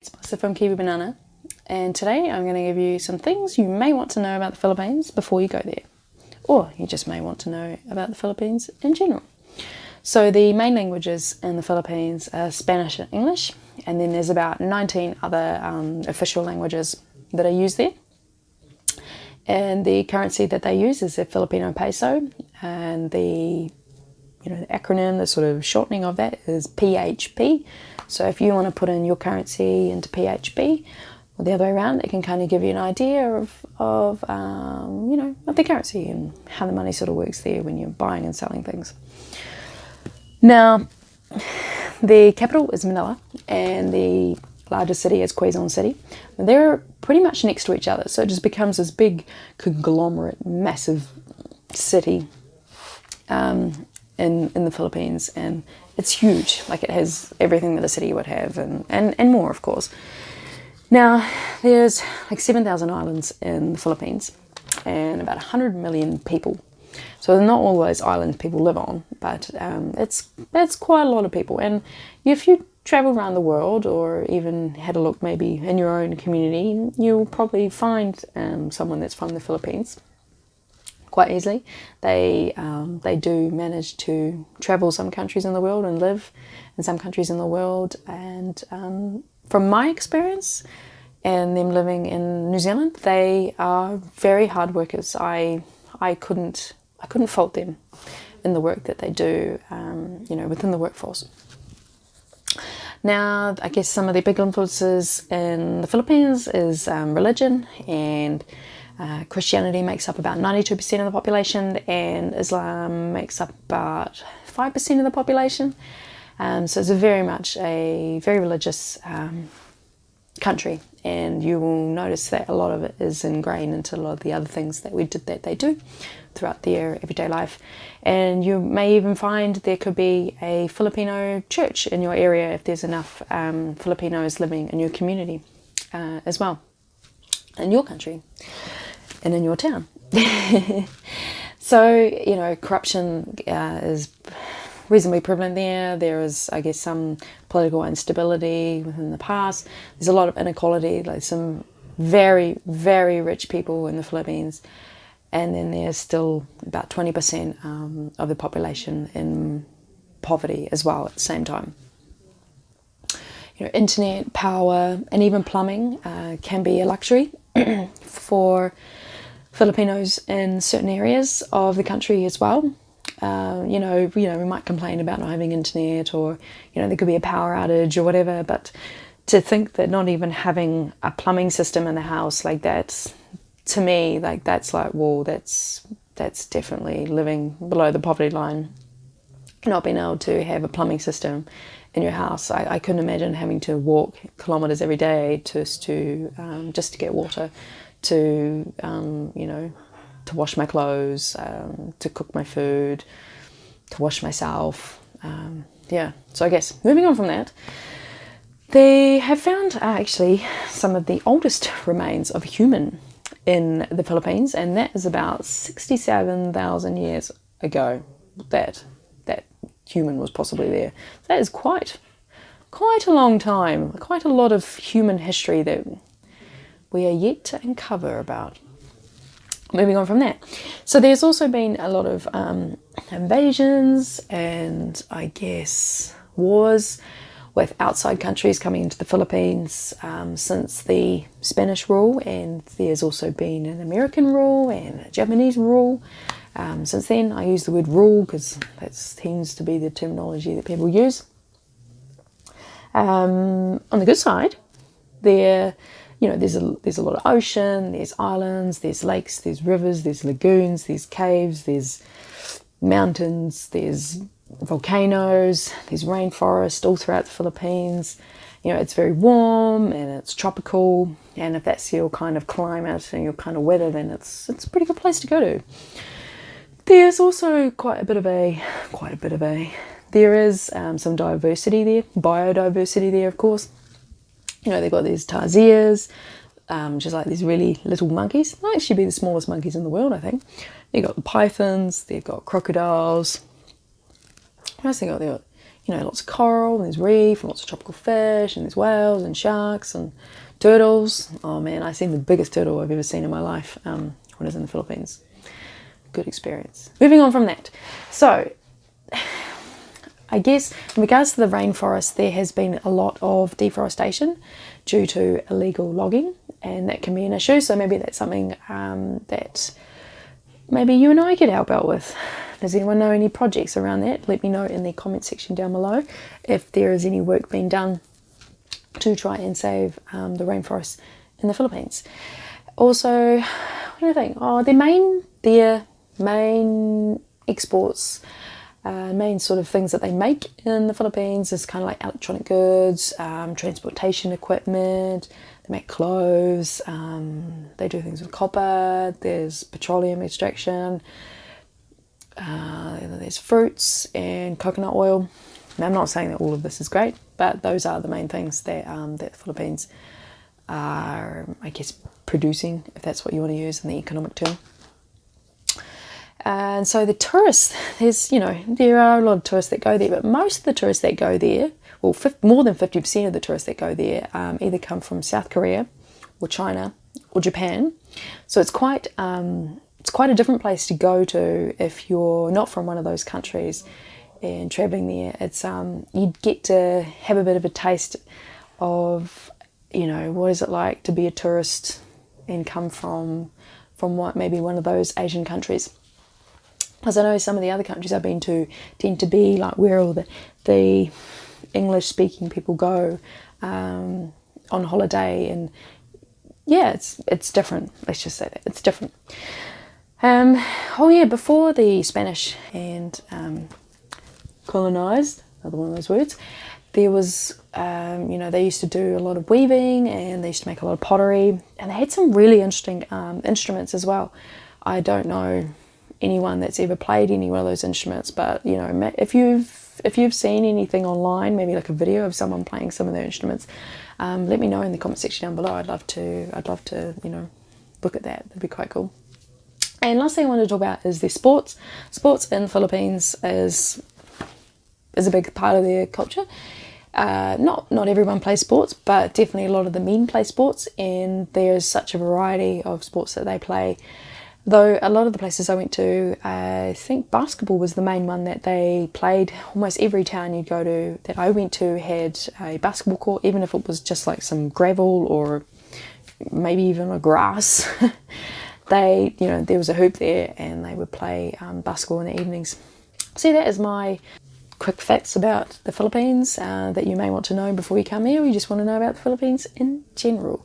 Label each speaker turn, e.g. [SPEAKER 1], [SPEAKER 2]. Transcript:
[SPEAKER 1] It's Melissa from Kiwi Banana, and today I'm going to give you some things you may want to know about the Philippines before you go there, or you just may want to know about the Philippines in general. So the main languages in the Philippines are Spanish and English, and then there's about 19 other official languages that are used there. And the currency that they use is the Filipino peso, and the acronym, the sort of shortening of that is PHP. So if you want to put in your currency into PHP, or the other way around, it can kind of give you an idea of the currency and how the money sort of works there when you're buying and selling things. Now, the capital is Manila, and the largest city is Quezon City. They're pretty much next to each other, so it just becomes this big conglomerate, massive city in the Philippines, and it's huge. Like, it has everything that a city would have, and more, of course. Now, there's like 7,000 islands in the Philippines and about 100 million people. So not all those islands people live on, but it's quite a lot of people. And if you travel around the world, or even had a look maybe in your own community, you'll probably find someone that's from the Philippines quite easily. They do manage to travel some countries in the world and live in some countries in the world. And from my experience and them living in New Zealand, they are very hard workers. I couldn't fault them in the work that they do, within the workforce. Now, I guess some of the big influences in the Philippines is religion, and Christianity makes up about 92% of the population, and Islam makes up about 5% of the population. So it's very much a very religious country, and you will notice that a lot of it is ingrained into a lot of the other things that they do throughout their everyday life. And you may even find there could be a Filipino church in your area if there's enough Filipinos living in your community as well, in your country and in your town. So, corruption is reasonably prevalent there. There is, I guess, some political instability within the past. There's a lot of inequality, like some very, very rich people in the Philippines, and then there's still about 20% of the population in poverty as well at the same time. Internet, power, and even plumbing can be a luxury for Filipinos in certain areas of the country as well. We might complain about not having internet, or there could be a power outage or whatever, but to think that not even having a plumbing system in the house, like, that's, to me, like, that's like, well, that's definitely living below the poverty line. Not being able to have a plumbing system in your house. I couldn't imagine having to walk kilometers every day just to get water, to to wash my clothes, to cook my food, to wash myself. So I guess moving on from that, they have found actually some of the oldest remains of human in the Philippines, and that is about 67,000 years ago that human was possibly there. So that is quite a long time, quite a lot of human history that we are yet to uncover about. Moving on from that, so there's also been a lot of invasions and, I guess, wars with outside countries coming into the Philippines since the Spanish rule, and there's also been an American rule and a Japanese rule. Since then, I use the word rule because that seems to be the terminology that people use. On the good side, there's a lot of ocean, there's islands, there's lakes, there's rivers, there's lagoons, there's caves, there's mountains, there's volcanoes, there's rainforest all throughout the Philippines. It's very warm and it's tropical, and if that's your kind of climate and your kind of weather, then it's a pretty good place to go to. There's also there is some diversity there, biodiversity there, of course. They've got these tarsiers, just like these really little monkeys. They might actually be the smallest monkeys in the world, I think. They've got the pythons, they've got crocodiles. What else they got? They've got, lots of coral, and there's reef, and lots of tropical fish, and there's whales and sharks and turtles. Oh man, I seen the biggest turtle I've ever seen in my life when I was in the Philippines. Good experience. Moving on from that. So, I guess in regards to the rainforest, there has been a lot of deforestation due to illegal logging, and that can be an issue. So maybe that's something that maybe you and I could help out with. Does anyone know any projects around that? Let me know in the comment section down below if there is any work being done to try and save the rainforest in the Philippines. Also, what do I think? Oh, their main exports, main sort of things that they make in the Philippines is kind of like electronic goods, transportation equipment. They make clothes. They do things with copper. There's petroleum extraction. There's fruits and coconut oil. I'm not saying that all of this is great, but those are the main things that the Philippines are, I guess, producing, if that's what you want to use in the economic term. And so the tourists, there are a lot of tourists that go there, but most of the tourists that go there, well, more than 50% of the tourists that go there either come from South Korea or China or Japan. So it's quite a different place to go to if you're not from one of those countries and traveling there. It's you'd get to have a bit of a taste of, what is it like to be a tourist and come from what maybe one of those Asian countries. Because I know some of the other countries I've been to tend to be like where all the English speaking people go on holiday, and yeah, it's different. Let's just say that it's different. Before the Spanish and colonized, another one of those words, there was, they used to do a lot of weaving, and they used to make a lot of pottery, and they had some really interesting instruments as well. I don't know anyone that's ever played any one of those instruments, but if you've seen anything online, maybe like a video of someone playing some of their instruments, let me know in the comment section down below. I'd love to look at that. That'd be quite cool. And last thing I want to talk about is their sports. Sports in the Philippines is a big part of their culture. Not everyone plays sports, but definitely a lot of the men play sports, and there's such a variety of sports that they play. Though a lot of the places I went to, I think basketball was the main one that they played. Almost every town you'd go to that I went to had a basketball court, even if it was just like some gravel or maybe even a grass. There was a hoop there, and they would play basketball in the evenings. So that is my quick facts about the Philippines that you may want to know before you come here, or you just want to know about the Philippines in general.